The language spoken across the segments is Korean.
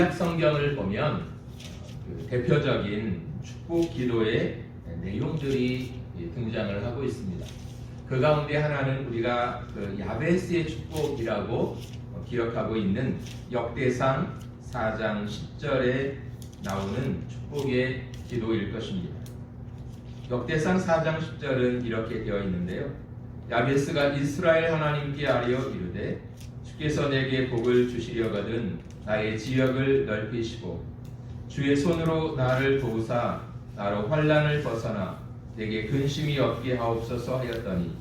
구약 성경을 보면 대표적인 축복 기도의 내용들이 등장을 하고 있습니다. 그 가운데 하나는 우리가 야베스의 축복이라고 기억하고 있는 역대상 4장 10절에 나오는 축복의 기도일 것입니다. 역대상 4장 10절은 이렇게 되어 있는데요. 야베스가 이스라엘 하나님께 아뢰어 이르되 주께서 내게 복을 주시려거든 나의 지역을 넓히시고 주의 손으로 나를 도우사 나로 환난을 벗어나 내게 근심이 없게 하옵소서 하였더니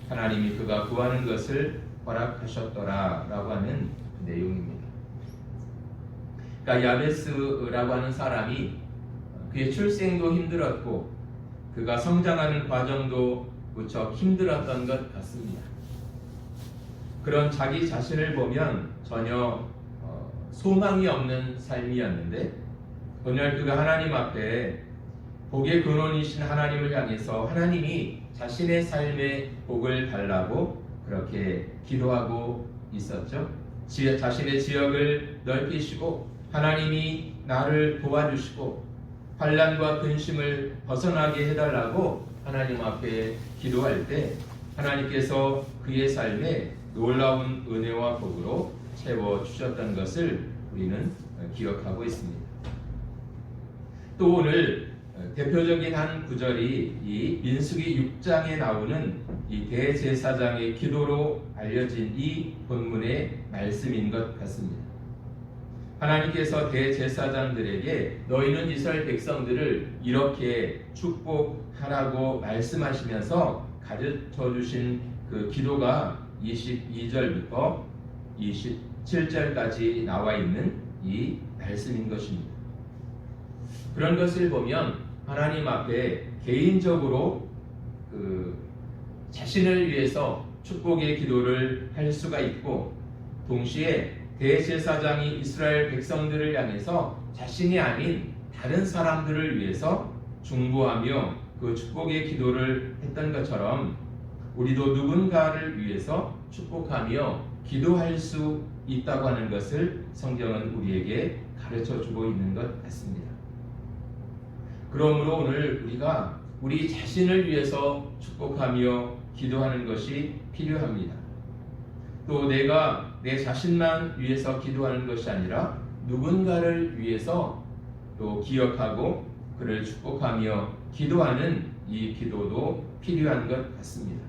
하나님이 그가 구하는 것을 허락하셨더라 라고 하는 내용입니다. 그러니까 야베스라고 하는 사람이 그의 출생도 힘들었고 그가 성장하는 과정도 무척 힘들었던 것 같습니다. 그런 자기 자신을 보면 전혀 소망이 없는 삶이었는데 오늘 그가 하나님 앞에 복의 근원이신 하나님을 향해서 하나님이 자신의 삶에 복을 달라고 그렇게 기도하고 있었죠. 자신의 지역을 넓히시고 하나님이 나를 도와주시고 환난과 근심을 벗어나게 해달라고 하나님 앞에 기도할 때 하나님께서 그의 삶에 놀라운 은혜와 복으로 채워주셨던 것을 우리는 기억하고 있습니다. 또 오늘 대표적인 한 구절이 이 민수기 6장에 나오는 이 대제사장의 기도로 알려진 이 본문의 말씀인 것 같습니다. 하나님께서 대제사장들에게 너희는 이스라엘 백성들을 이렇게 축복하라고 말씀하시면서 가르쳐 주신 그 기도가 22절부터 27절까지 나와 있는 이 말씀인 것입니다. 그런 것을 보면 하나님 앞에 개인적으로 자신을 위해서 축복의 기도를 할 수가 있고 동시에 대제사장이 이스라엘 백성들을 향해서 자신이 아닌 다른 사람들을 위해서 중보하며 그 축복의 기도를 했던 것처럼 우리도 누군가를 위해서 축복하며 기도할 수 있다고 하는 것을 성경은 우리에게 가르쳐 주고 있는 것 같습니다. 그러므로 오늘 우리가 우리 자신을 위해서 축복하며 기도하는 것이 필요합니다. 또 내가 내 자신만 위해서 기도하는 것이 아니라 누군가를 위해서 또 기억하고 그를 축복하며 기도하는 이 기도도 필요한 것 같습니다.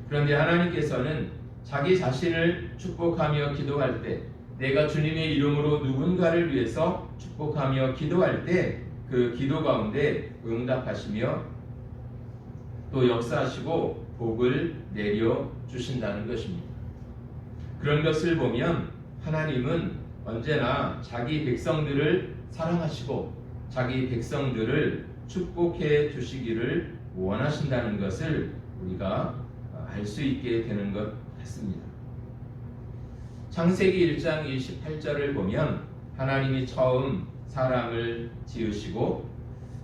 그런데 하나님께서는 자기 자신을 축복하며 기도할 때 내가 주님의 이름으로 누군가를 위해서 축복하며 기도할 때 그 기도 가운데 응답하시며 또 역사하시고 복을 내려 주신다는 것입니다. 그런 것을 보면 하나님은 언제나 자기 백성들을 사랑하시고 자기 백성들을 축복해 주시기를 원하신다는 것을 우리가 알 수 있게 되는 것 같습니다. 창세기 1장 28절을 보면 하나님이 처음 사람을 지으시고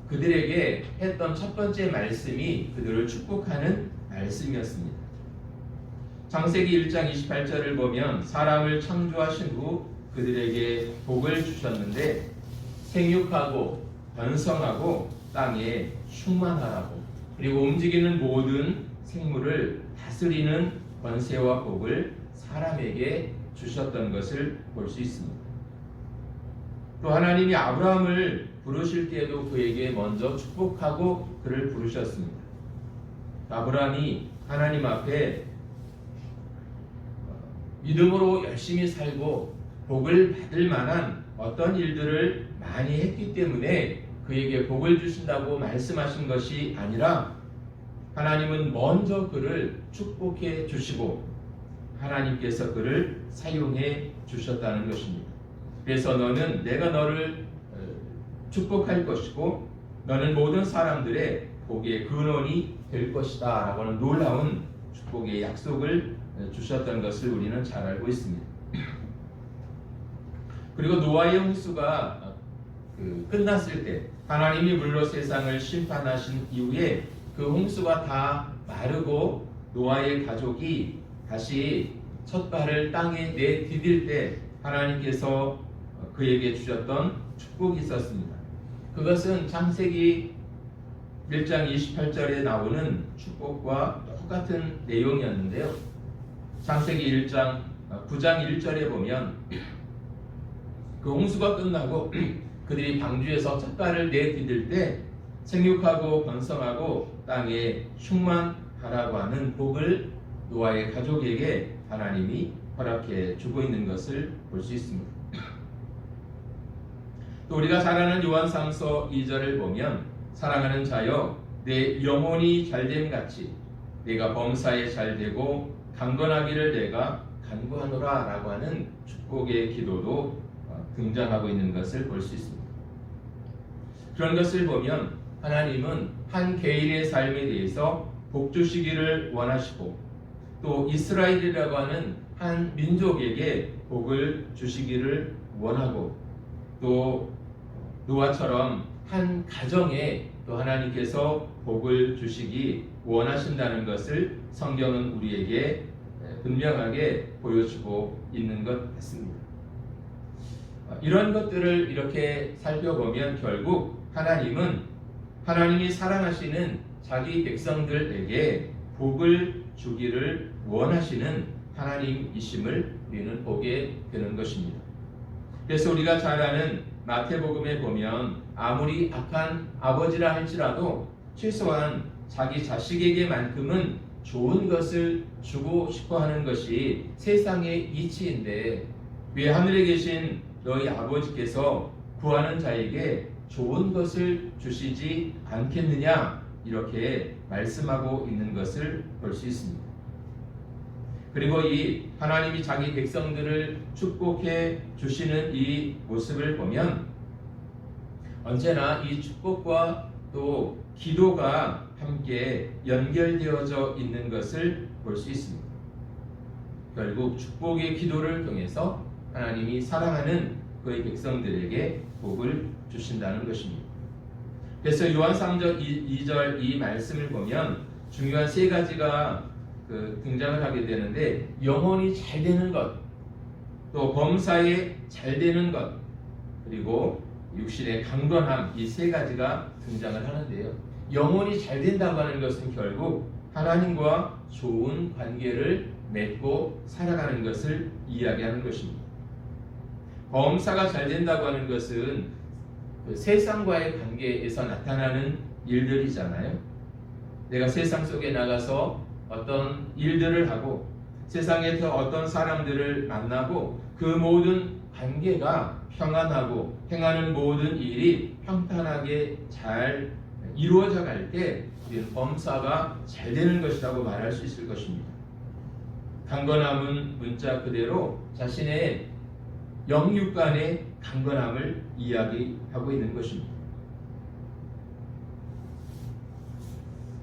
그들에게 했던 첫 번째 말씀이 그들을 축복하는 말씀이었습니다. 창세기 1장 28절을 보면 사람을 창조하신 후 그들에게 복을 주셨는데 생육하고 번성하고 땅에 충만하라고 그리고 움직이는 모든 생물을 다스리는 권세와 복을 사람에게 주셨던 것을 볼 수 있습니다. 또 하나님이 아브라함을 부르실 때에도 그에게 먼저 축복하고 그를 부르셨습니다. 아브라함이 하나님 앞에 믿음으로 열심히 살고 복을 받을 만한 어떤 일들을 많이 했기 때문에 그에게 복을 주신다고 말씀하신 것이 아니라 하나님은 먼저 그를 축복해 주시고 하나님께서 그를 사용해 주셨다는 것입니다. 그래서 너는 내가 너를 축복할 것이고 너는 모든 사람들의 복의 근원이 될 것이다 라고 하는 놀라운 축복의 약속을 주셨던 것을 우리는 잘 알고 있습니다. 그리고 노아의 홍수가 끝났을 때 하나님이 물로 세상을 심판하신 이후에 그 홍수가 다 마르고 노아의 가족이 다시 첫 발을 땅에 내디딜 때 하나님께서 그에게 주셨던 축복이 있었습니다. 그것은 창세기 1장 28절에 나오는 축복과 똑같은 내용이었는데요. 창세기 9장 1절에 보면 그 홍수가 끝나고 그들이 방주에서 첫 발을 내디딜 때 생육하고 번성하고 땅에 충만하라고 하는 복을 노아의 가족에게 하나님이 허락해 주고 있는 것을 볼 수 있습니다. 또 우리가 잘 아는 요한삼서 2절을 보면 사랑하는 자여 내 영혼이 잘됨 같이 내가 범사에 잘되고 강건하기를 내가 간구하노라 라고 하는 축복의 기도도 등장하고 있는 것을 볼 수 있습니다. 그런 것을 보면 하나님은 한 개인의 삶에 대해서 복 주시기를 원하시고 또 이스라엘이라고 하는 한 민족에게 복을 주시기를 원하고 또 노아처럼 한 가정에 또 하나님께서 복을 주시기 원하신다는 것을 성경은 우리에게 분명하게 보여주고 있는 것 같습니다. 이런 것들을 이렇게 살펴보면 결국 하나님이 사랑하시는 자기 백성들에게 복을 주기를 원하시는 하나님이심을 우리는 보게 되는 것입니다. 그래서 우리가 잘 아는 마태복음에 보면 아무리 악한 아버지라 할지라도 최소한 자기 자식에게만큼은 좋은 것을 주고 싶어 하는 것이 세상의 이치인데 왜 하늘에 계신 너희 아버지께서 구하는 자에게 좋은 것을 주시지 않겠느냐 이렇게 말씀하고 있는 것을 볼 수 있습니다. 그리고 이 하나님이 자기 백성들을 축복해 주시는 이 모습을 보면 언제나 이 축복과 또 기도가 함께 연결되어져 있는 것을 볼 수 있습니다. 결국 축복의 기도를 통해서 하나님이 사랑하는 그의 백성들에게 복을 주신다는 것입니다. 그래서 요한 3장 2절 이 말씀을 보면 중요한 세 가지가 등장을 하게 되는데 영혼이 잘 되는 것, 또 범사에 잘 되는 것, 그리고 육신의 강건함 이 세 가지가 등장을 하는데요. 영혼이 잘 된다고 하는 것은 결국 하나님과 좋은 관계를 맺고 살아가는 것을 이야기하는 것입니다. 범사가 잘 된다고 하는 것은 세상과의 관계에서 나타나는 일들이잖아요. 내가 세상 속에 나가서 어떤 일들을 하고 세상에서 어떤 사람들을 만나고 그 모든 관계가 평안하고 행하는 모든 일이 평탄하게 잘 이루어져 갈 때 우리는 범사가 잘 되는 것이라고 말할 수 있을 것입니다. 강건함은 문자 그대로 자신의 영육간의 강건함을 이야기하고 있는 것입니다.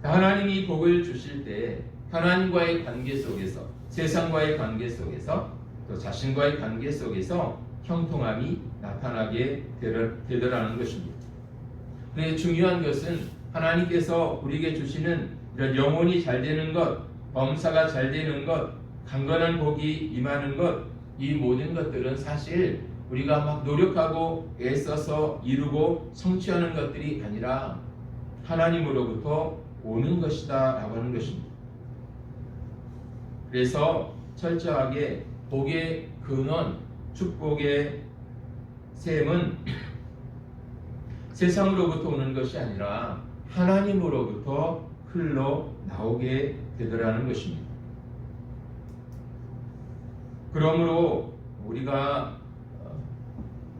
하나님이 복을 주실 때 하나님과의 관계 속에서 세상과의 관계 속에서 또 자신과의 관계 속에서 형통함이 나타나게 되더라는 것입니다. 그런데 중요한 것은 하나님께서 우리에게 주시는 이런 영혼이 잘 되는 것, 범사가 잘 되는 것, 강건한 복이 임하는 것, 이 모든 것들은 사실 우리가 막 노력하고 애써서 이루고 성취하는 것들이 아니라 하나님으로부터 오는 것이다 라고 하는 것입니다. 그래서 철저하게 복의 근원, 축복의 샘은 세상으로부터 오는 것이 아니라 하나님으로부터 흘러나오게 되더라는 것입니다. 그러므로 우리가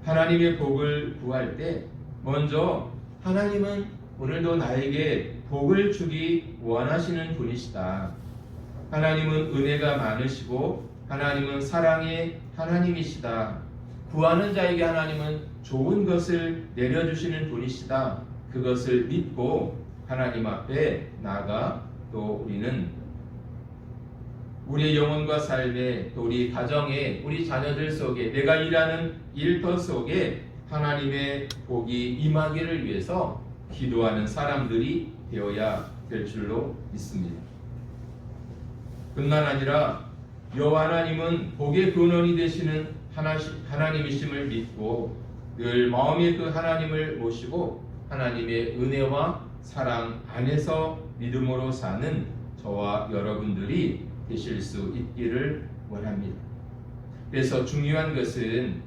하나님의 복을 구할 때 먼저 하나님은 오늘도 나에게 복을 주기 원하시는 분이시다. 하나님은 은혜가 많으시고 하나님은 사랑의 하나님이시다. 구하는 자에게 하나님은 좋은 것을 내려주시는 분이시다. 그것을 믿고 하나님 앞에 나아가 또 우리는 우리의 영혼과 삶에 또 우리 가정에 우리 자녀들 속에 내가 일하는 일터 속에 하나님의 복이 임하기를 위해서 기도하는 사람들이 되어야 될 줄로 믿습니다. 뿐만 아니라 여호와 하나님은 복의 근원이 되시는 하나님이심을 믿고 늘 마음에 그 하나님을 모시고 하나님의 은혜와 사랑 안에서 믿음으로 사는 저와 여러분들이 되실 수 있기를 원합니다. 그래서 중요한 것은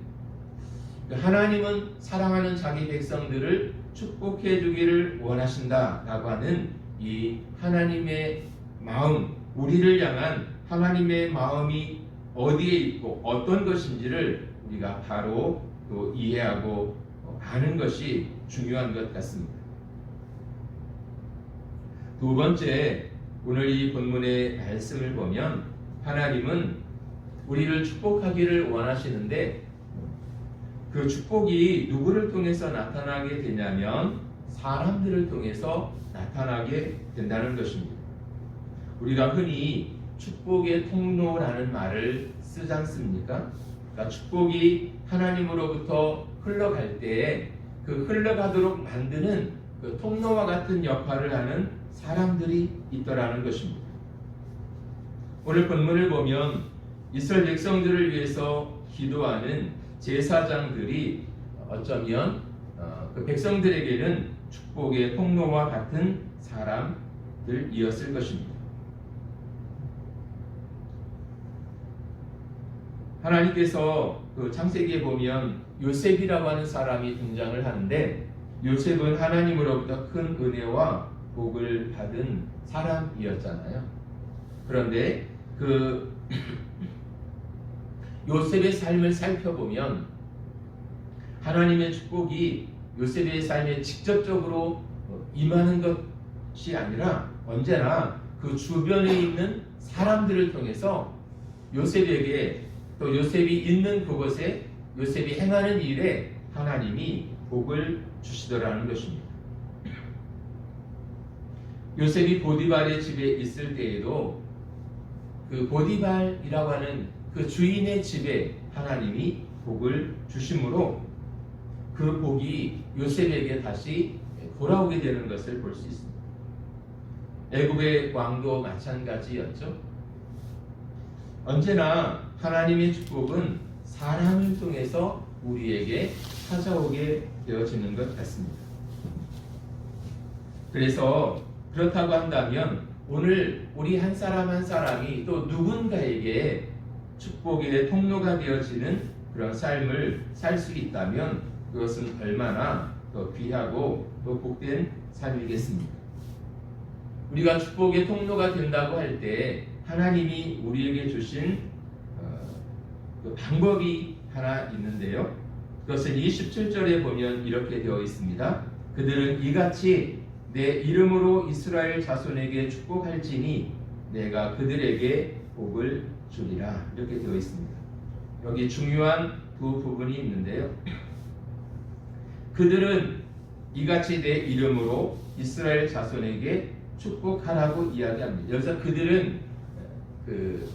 하나님은 사랑하는 자기 백성들을 축복해 주기를 원하신다라고 하는 이 하나님의 마음, 우리를 향한 하나님의 마음이 어디에 있고 어떤 것인지를 우리가 바로 또 이해하고 아는 것이 중요한 것 같습니다. 두 번째, 오늘 이 본문의 말씀을 보면 하나님은 우리를 축복하기를 원하시는데 그 축복이 누구를 통해서 나타나게 되냐면 사람들을 통해서 나타나게 된다는 것입니다. 우리가 흔히 축복의 통로라는 말을 쓰지 않습니까? 그러니까 축복이 하나님으로부터 흘러갈 때에 그 흘러가도록 만드는 그 통로와 같은 역할을 하는 사람들이 있더라는 것입니다. 오늘 본문을 보면 이스라엘 백성들을 위해서 기도하는 제사장들이 어쩌면 그 백성들에게는 축복의 통로와 같은 사람들이었을 것입니다. 하나님께서 그 창세기에 보면 요셉이라고 하는 사람이 등장을 하는데 요셉은 하나님으로부터 큰 은혜와 복을 받은 사람이었잖아요. 그런데 그 요셉의 삶을 살펴보면 하나님의 축복이 요셉의 삶에 직접적으로 임하는 것이 아니라 언제나 그 주변에 있는 사람들을 통해서 요셉에게 또 요셉이 있는 그곳에 요셉이 행하는 일에 하나님이 복을 주시더라는 것입니다. 요셉이 보디발의 집에 있을 때에도 그 보디발이라고 하는 그 주인의 집에 하나님이 복을 주심으로 그 복이 요셉에게 다시 돌아오게 되는 것을 볼 수 있습니다. 애굽의 왕도 마찬가지였죠. 언제나 하나님의 축복은 사람을 통해서 우리에게 찾아오게 되어지는 것 같습니다. 그래서 그렇다고 한다면 오늘 우리 한 사람 한 사람이 또 누군가에게 축복의 통로가 되어지는 그런 삶을 살 수 있다면 그것은 얼마나 더 귀하고 또 복된 삶이겠습니까? 우리가 축복의 통로가 된다고 할 때 하나님이 우리에게 주신 그 방법이 하나 있는데요. 그것은 27절에 보면 이렇게 되어 있습니다. 그들은 이같이 내 이름으로 이스라엘 자손에게 축복할지니 내가 그들에게 복을 주리라. 이렇게 되어 있습니다. 여기 중요한 두 부분이 있는데요. 그들은 이같이 내 이름으로 이스라엘 자손에게 축복하라고 이야기합니다. 여기서 그들은 그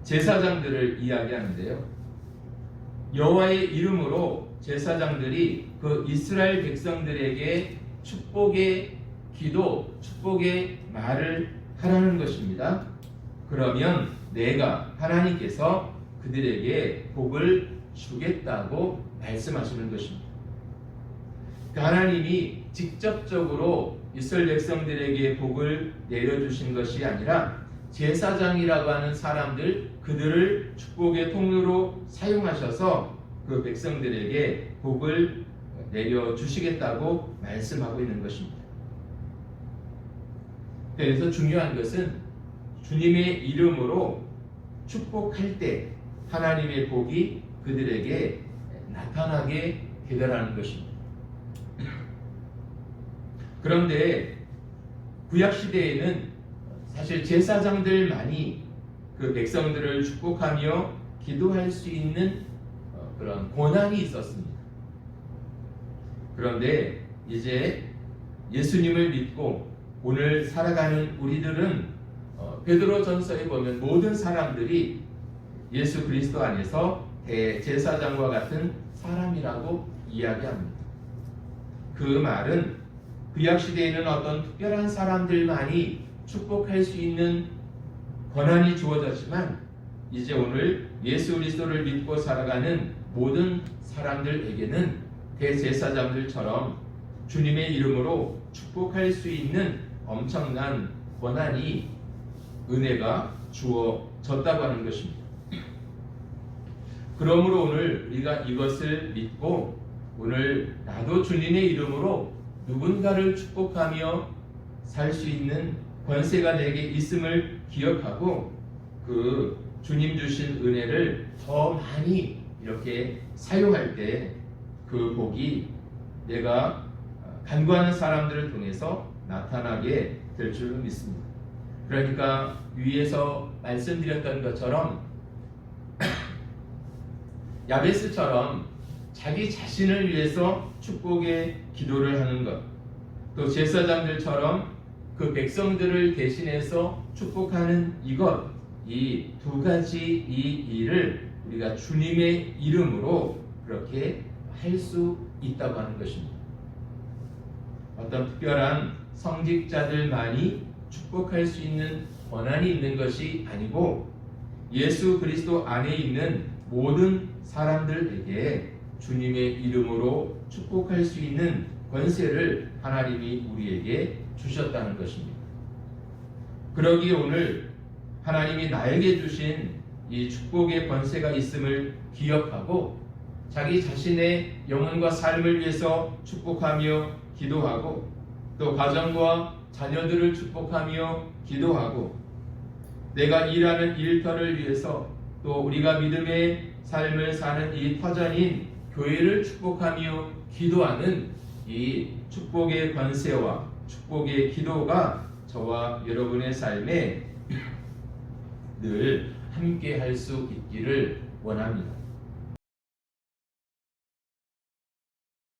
제사장들을 이야기하는데요. 여호와의 이름으로 제사장들이 그 이스라엘 백성들에게 축복의 기도, 축복의 말을 하라는 것입니다. 그러면 내가 하나님께서 그들에게 복을 주겠다고 말씀하시는 것입니다. 하나님이 직접적으로 이스라엘 백성들에게 복을 내려주신 것이 아니라 제사장이라고 하는 사람들 그들을 축복의 통로로 사용하셔서 그 백성들에게 복을 내려주시겠다고 말씀하고 있는 것입니다. 그래서 중요한 것은 주님의 이름으로 축복할 때 하나님의 복이 그들에게 나타나게 되더라는 것입니다. 그런데 구약시대에는 사실 제사장들만이 그 백성들을 축복하며 기도할 수 있는 그런 권한이 있었습니다. 그런데 이제 예수님을 믿고 오늘 살아가는 우리들은 베드로전서에 보면 모든 사람들이 예수 그리스도 안에서 대제사장과 같은 사람이라고 이야기합니다. 그 말은 구약시대에는 어떤 특별한 사람들만이 축복할 수 있는 권한이 주어졌지만 이제 오늘 예수 그리스도를 믿고 살아가는 모든 사람들에게는 대제사장들처럼 주님의 이름으로 축복할 수 있는 엄청난 권한이, 은혜가 주어졌다고 하는 것입니다. 그러므로 오늘 우리가 이것을 믿고 오늘 나도 주님의 이름으로 누군가를 축복하며 살 수 있는 권세가 내게 있음을 기억하고 그 주님 주신 은혜를 더 많이 이렇게 사용할 때 그 복이 내가 간구하는 사람들을 통해서 나타나게 될 줄로 믿습니다. 그러니까 위에서 말씀드렸던 것처럼 야베스처럼 자기 자신을 위해서 축복의 기도를 하는 것, 또 제사장들처럼 그 백성들을 대신해서 축복하는 이것, 이 두 가지 이 일을 우리가 주님의 이름으로 그렇게 할 수 있다고 하는 것입니다. 어떤 특별한 성직자들만이 축복할 수 있는 권한이 있는 것이 아니고 예수 그리스도 안에 있는 모든 사람들에게 주님의 이름으로 축복할 수 있는 권세를 하나님이 우리에게 주셨다는 것입니다. 그러기에 오늘 하나님이 나에게 주신 이 축복의 권세가 있음을 기억하고 자기 자신의 영혼과 삶을 위해서 축복하며 기도하고 또 가정과 자녀들을 축복하며 기도하고 내가 일하는 일터를 위해서 또 우리가 믿음의 삶을 사는 이 터전인 교회를 축복하며 기도하는 이 축복의 권세와 축복의 기도가 저와 여러분의 삶에 늘 함께 할 수 있기를 원합니다.